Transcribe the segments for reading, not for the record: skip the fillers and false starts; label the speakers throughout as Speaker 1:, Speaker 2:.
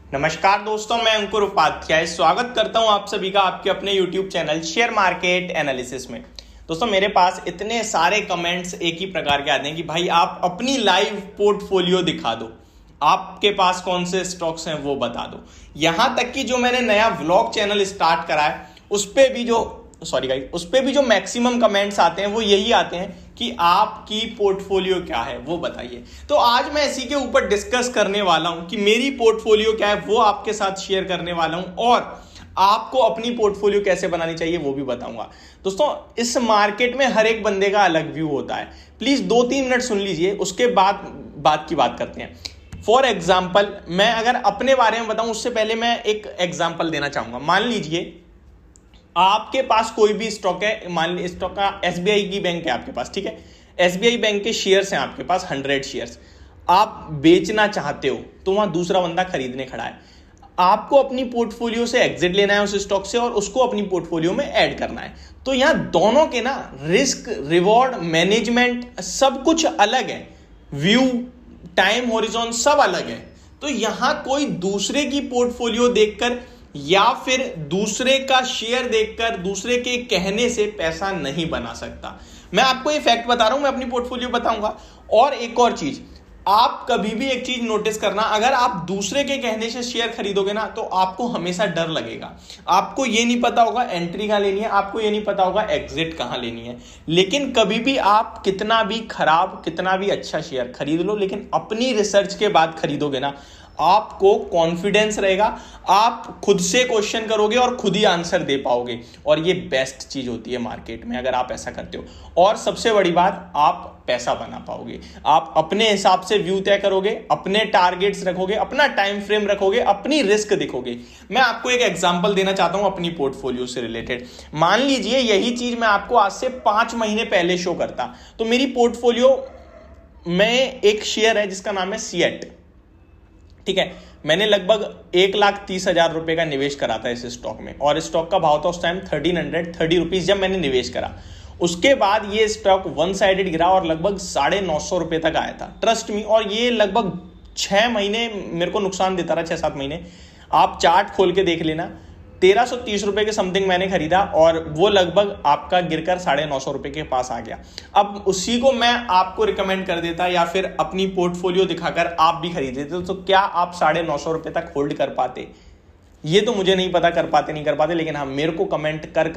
Speaker 1: नमस्कार दोस्तों, मैं अंकुर उपाध्याय स्वागत करता हूं आप सभी का आपके अपने YouTube channel share market analysis में। दोस्तों, मेरे पास इतने सारे कमेंट्स एक ही प्रकार के आते हैं कि भाई आप अपनी लाइव पोर्टफोलियो दिखा दो, आपके पास कौन से स्टॉक्स हैं वो बता दो। यहां तक कि जो मैंने नया व्लॉग चैनल स्टार्ट करा है उस पे भी जो मैक्सिमम कमेंट्स आते हैं वो यही आते हैं कि आपकी पोर्टफोलियो क्या है वो बताइए। तो आज मैं इसी के ऊपर डिस्कस करने वाला हूं कि मेरी पोर्टफोलियो क्या है, वो आपके साथ शेयर करने वाला हूं और आपको अपनी पोर्टफोलियो कैसे बनानी चाहिए वो भी बताऊंगा। दोस्तों, इस मार्केट में हर एक बंदे का अलग व्यू होता है। प्लीज 2-3 मिनट सुन लीजिए, उसके बाद बात की बात करते हैं। फॉर एग्जाम्पल, मैं अगर अपने बारे में बताऊं उससे पहले मैं एक एग्जाम्पल देना चाहूंगा। मान लीजिए आपके पास कोई भी स्टॉक है, मान लीजिए स्टॉक का एसबीआई की बैंक है आपके पास, ठीक है। एसबीआई बैंक के शेयर्स हैं आपके पास 100 शेयर्स, आप बेचना चाहते हो तो वहां दूसरा बंदा खरीदने खड़ा है। आपको अपनी पोर्टफोलियो से एग्जिट लेना है उस स्टॉक से और उसको अपनी पोर्टफोलियो में ऐड करना है। तो यहां दोनों के ना रिस्क, रिवॉर्ड, मैनेजमेंट सब कुछ अलग है, व्यू, टाइम होरिजोन सब अलग है। तो यहां कोई दूसरे की पोर्टफोलियो देखकर या फिर दूसरे का शेयर देखकर, दूसरे के कहने से पैसा नहीं बना सकता। मैं आपको ये फैक्ट बता रहा हूं, मैं अपनी पोर्टफोलियो बताऊंगा। और एक और चीज, आप कभी भी एक चीज नोटिस करना, अगर आप दूसरे के कहने से शेयर खरीदोगे ना तो आपको हमेशा डर लगेगा। आपको ये नहीं पता होगा एंट्री कहां लेनी है, आपको ये नहीं पता होगा एग्जिट कहां लेनी है। लेकिन कभी भी आप कितना भी खराब, कितना भी अच्छा शेयर खरीद लो, लेकिन अपनी रिसर्च के बाद खरीदोगे ना, आपको कॉन्फिडेंस रहेगा, आप खुद से क्वेश्चन करोगे और खुद ही आंसर दे पाओगे। और ये बेस्ट चीज होती है मार्केट में अगर आप ऐसा करते हो। और सबसे बड़ी बात, आप पैसा बना पाओगे। आप अपने हिसाब से व्यू तय करोगे, अपने टारगेट्स रखोगे, अपना टाइम फ्रेम रखोगे, अपनी रिस्क दिखोगे। मैं आपको एक एग्जांपल देना चाहता हूं अपनी पोर्टफोलियो से रिलेटेड। मान लीजिए यही चीज मैं आपको आज से 5 महीने पहले शो करता तो मेरी पोर्टफोलियो में एक शेयर है जिसका नाम है सीएट, ठीक है। मैंने लगभग 1,30,000 रुपए का निवेश करा था इस स्टॉक में और स्टॉक का भाव था उस टाइम 1330 रुपीज जब मैंने निवेश करा। उसके बाद ये स्टॉक वन साइडेड गिरा और लगभग 950 रुपए तक आया था, ट्रस्ट मी। और ये लगभग 6 महीने मेरे को नुकसान देता रहा, 6-7 महीने। आप चार्ट खोल के देख लेना, 1330 रुपए के समथिंग मैंने खरीदा और वो लगभग आपका गिरकर 950 रुपए के पास आ गया। अब उसी को मैं आपको रिकमेंड कर देता या फिर अपनी पोर्टफोलियो दिखाकर आप भी खरीद लेते तो क्या आप 950 रुपए तक होल्ड कर पाते? ये तो मुझे नहीं पता, कर पाते नहीं कर पाते, लेकिन हाँ, मेरे को कमेंट कर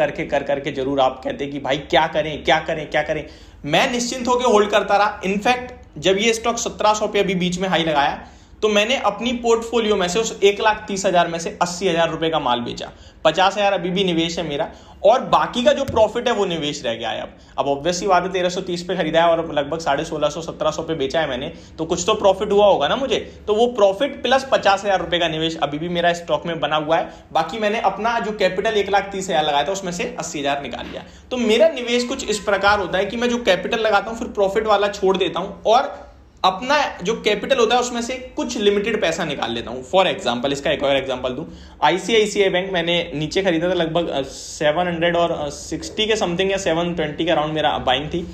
Speaker 1: करके जरूर आप कहते कि भाई क्या करें क्या करें क्या करें। मैं निश्चिंत होकर होल्ड करता रहा। इनफैक्ट जब ये स्टॉक 1700 पे अभी बीच में हाई लगाया तो मैंने अपनी पोर्टफोलियो में से उस 1,30,000 में से 80,000 रुपए का माल बेचा। 50,000 अभी भी निवेश है मेरा और बाकी का जो प्रॉफिट है वो निवेश रह गया है। अब ऑब्वियसली बात है, 1330 पे खरीदा है और लगभग 1650-1700 पे बेचा है मैंने, तो कुछ तो प्रॉफिट हुआ होगा ना मुझे। तो वो प्रॉफिट प्लस 50,000 रुपए का निवेश अभी भी मेरा स्टॉक में बना हुआ है। बाकी मैंने अपना जो कैपिटल 1,30,000 लगाया था उसमें से 80,000 निकाल लिया। तो मेरा निवेश कुछ इस प्रकार होता है कि मैं जो कैपिटल लगाता हूं फिर प्रॉफिट वाला छोड़ देता हूं और अपना जो कैपिटल होता है उसमें से कुछ लिमिटेड पैसा निकाल लेता हूं। फॉर एग्जांपल, इसका एक और एग्जांपल दूं, आईसीआईसीआई बैंक मैंने नीचे खरीदा था, लगभग 760 के समथिंग या 720 के अराउंड मेरा बाइंग थी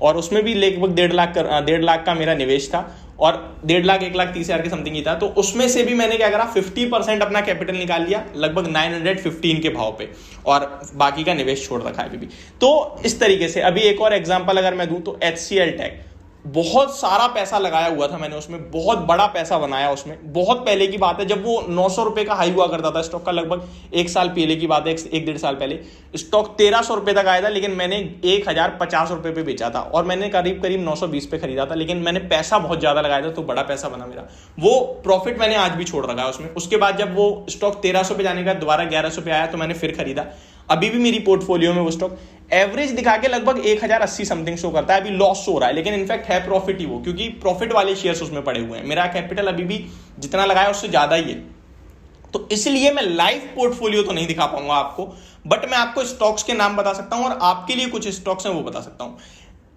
Speaker 1: और उसमें भी लगभग 1.5 लाख का मेरा निवेश था और 1.5 लाख 1,30,000 के समथिंग ही था। तो उसमें से भी मैंने क्या करा, 50% अपना कैपिटल निकाल लिया लगभग 915 के भाव पे और बाकी का निवेश छोड़ रखा है अभी भी। तो इस तरीके से अभी एक और एग्जांपल अगर मैं दूं तो HCL टैग, बहुत सारा पैसा लगाया हुआ था मैंने उसमें, बहुत बड़ा पैसा बनाया उसमें। बहुत पहले की बात है जब वो 900 रुपए का हाई हुआ करता था स्टॉक का, लगभग 1 साल पहले की बात है, 1-1.5 साल पहले। स्टॉक 1300 रुपए तक आया था लेकिन मैंने 1,050 रुपए पे बेचा था और मैंने करीब 920 पे खरीदा था, लेकिन मैंने पैसा बहुत ज्यादा लगाया था तो बड़ा पैसा बना मेरा। वो प्रॉफिट मैंने आज भी छोड़ रखा है उसमें। उसके बाद जब वो स्टॉक 1300 पे जाने का दोबारा 1100 पे आया तो मैंने फिर खरीदा। अभी भी मेरी पोर्टफोलियो में वो स्टॉक एवरेज दिखा के लगभग 1,080 समथिंग शो करता है। अभी लॉस हो रहा है लेकिन इनफैक्ट है प्रॉफिट ही वो, क्योंकि प्रॉफिट वाले शेयर्स उसमें पड़े हुए हैं। मेरा कैपिटल अभी भी जितना लगाया उससे ज्यादा ही है। तो इसलिए मैं लाइव पोर्टफोलियो तो नहीं दिखा पाऊंगा आपको, बट मैं आपको स्टॉक्स के नाम बता सकता हूं और आपके लिए कुछ स्टॉक्स हैं वो बता सकता हूं।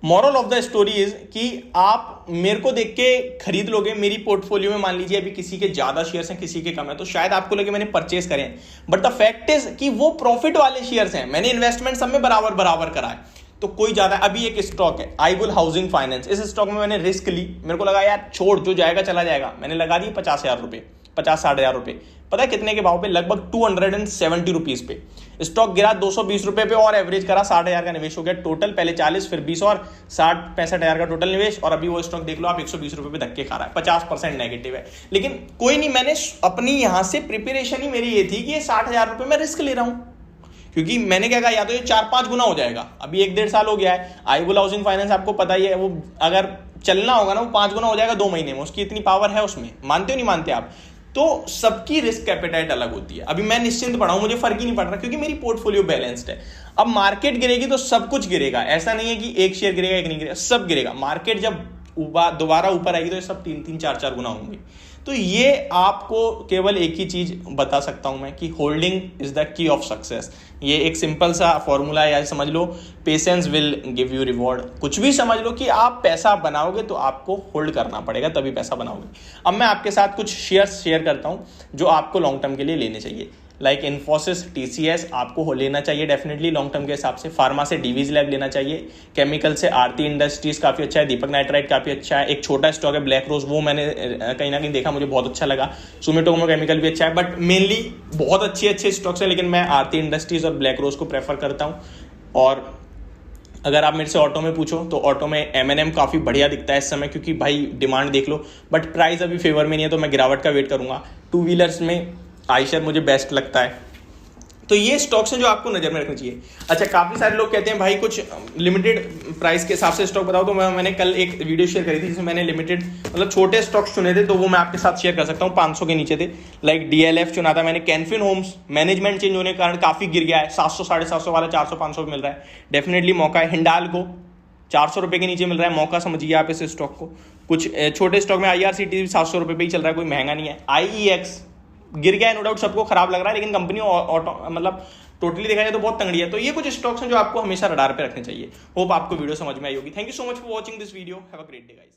Speaker 1: Moral of the story is कि आप मेरे को देख के खरीद लोगे। मेरी पोर्टफोलियो में मान लीजिए अभी किसी के ज्यादा शेयर्स हैं, किसी के कम है, तो शायद आपको लगे मैंने परचेस करें, बट द फैक्ट इज कि वो प्रॉफिट वाले शेयर्स हैं। मैंने इन्वेस्टमेंट सब में बराबर बराबर करा है, तो कोई ज्यादा। अभी एक स्टॉक है आईबुल हाउसिंग फाइनेंस, इस स्टॉक में मैंने रिस्क ली, मेरे को लगा यार छोड़, जो जाएगा चला जाएगा, मैंने लगा दिए 50,000 रुपए। 50-60 हज़ार रुपए, पता है कितने के भाव पे? लगभग 270 रुपीज पे स्टॉक गिरा, 220 रुपए पे, और एवरेज करा 60 हज़ार का निवेश हो गया टोटल, पहले 40 फिर 20 और 60-65 हज़ार का टोटल निवेश, और अभी वो स्टॉक देख लो आप 120 रुपए पे धक्के खा रहा है, 50% नेगेटिव है। लेकिन कोई नहीं, मैंने अपनी यहां से प्रिपरेशन ही मेरी ये थी कि ये 60 हज़ार रुपए में रिस्क ले रहा हूं, क्योंकि मैंने क्या कहा, या तो ये 4-5 गुना हो जाएगा। अभी 1-1.5 साल हो गया है, आईबुल हाउसिंग फाइनेंस आपको पता ही है, वो अगर चलना होगा ना वो 5 गुना हो जाएगा 2 महीने में, उसकी इतनी पावर है उसमें, मानते हो नहीं मानते आप? तो सबकी रिस्क कैपिटाइट अलग होती है। अभी मैं निश्चिंत पड़ा हूं, मुझे फर्क ही नहीं पड़ रहा, क्योंकि मेरी पोर्टफोलियो बैलेंस्ड है। अब मार्केट गिरेगी तो सब कुछ गिरेगा, ऐसा नहीं है कि एक शेयर गिरेगा एक नहीं गिरेगा, सब गिरेगा। मार्केट जब दोबारा ऊपर आएगी तो ये सब 3-4 गुना होंगे। तो ये आपको केवल एक ही चीज बता सकता हूं मैं कि holding is the key of success. ये एक सिंपल सा फॉर्मूला है, या समझ लो patience will give you reward. कुछ भी समझ लो कि आप पैसा बनाओगे तो आपको होल्ड करना पड़ेगा, तभी पैसा बनाओगे। अब मैं आपके साथ कुछ शेयर करता हूं जो आपको लॉन्ग टर्म के लिए लेने चाहिए। लाइक इन्फोसिस, टीसीएस आपको लेना चाहिए डेफिनेटली लॉन्ग टर्म के हिसाब से। फार्मा से डीवीज लैब लेना चाहिए। केमिकल से आरती इंडस्ट्रीज काफी अच्छा है। दीपक नाइट्राइट काफी अच्छा है। एक छोटा स्टॉक है ब्लैक रोज, वो मैंने कहीं ना कहीं देखा, मुझे बहुत अच्छा लगा। सुमिटोमो केमिकल भी अच्छा है, बट मेनली बहुत अच्छे स्टॉक्स है, लेकिन मैं आरती इंडस्ट्रीज और ब्लैक रोज को प्रेफर करता हूँ। और अगर आप मेरे से ऑटो में पूछो तो ऑटो में M&M काफ़ी बढ़िया दिखता है इस समय, क्योंकि भाई डिमांड देख लो, बट प्राइस अभी फेवर में नहीं है, तो मैं गिरावट का वेट करूंगा। 2 व्हीलर्स में आयशर मुझे बेस्ट लगता है। तो ये स्टॉक्स हैं जो आपको नजर में रखना चाहिए। अच्छा, काफी सारे लोग कहते हैं भाई कुछ लिमिटेड प्राइस के हिसाब से स्टॉक बताओ, तो मैंने कल एक वीडियो शेयर करी थी जिसमें मैंने लिमिटेड मतलब छोटे स्टॉक्स चुने थे, तो वो मैं आपके साथ शेयर कर सकता हूँ। 500 के नीचे थे। लाइक DLF चुना था मैंने। कैनफिन होम्स मैनेजमेंट चेंज होने के कारण काफी गिर गया है, 700-750 वाला 400-500 मिल रहा है, डेफिनेटली मौका है। हिंडाल्को 400 रुपए के नीचे मिल रहा है, मौका समझिए आप इस स्टॉक को। कुछ छोटे स्टॉक में IRCTC भी 700 रुपए पे ही चल रहा है, कोई महंगा नहीं है। IEX गिर गया है, नो डाउट सबको खराब लग रहा है, लेकिन कंपनी मतलब टोटली देखा जाए तो बहुत तंगड़ी है। तो ये कुछ स्टॉक्स हैं जो आपको हमेशा रडार पे रखने चाहिए। होप आपको वीडियो समझ में आई होगी। Thank you so much for watching this video. Have a great day guys.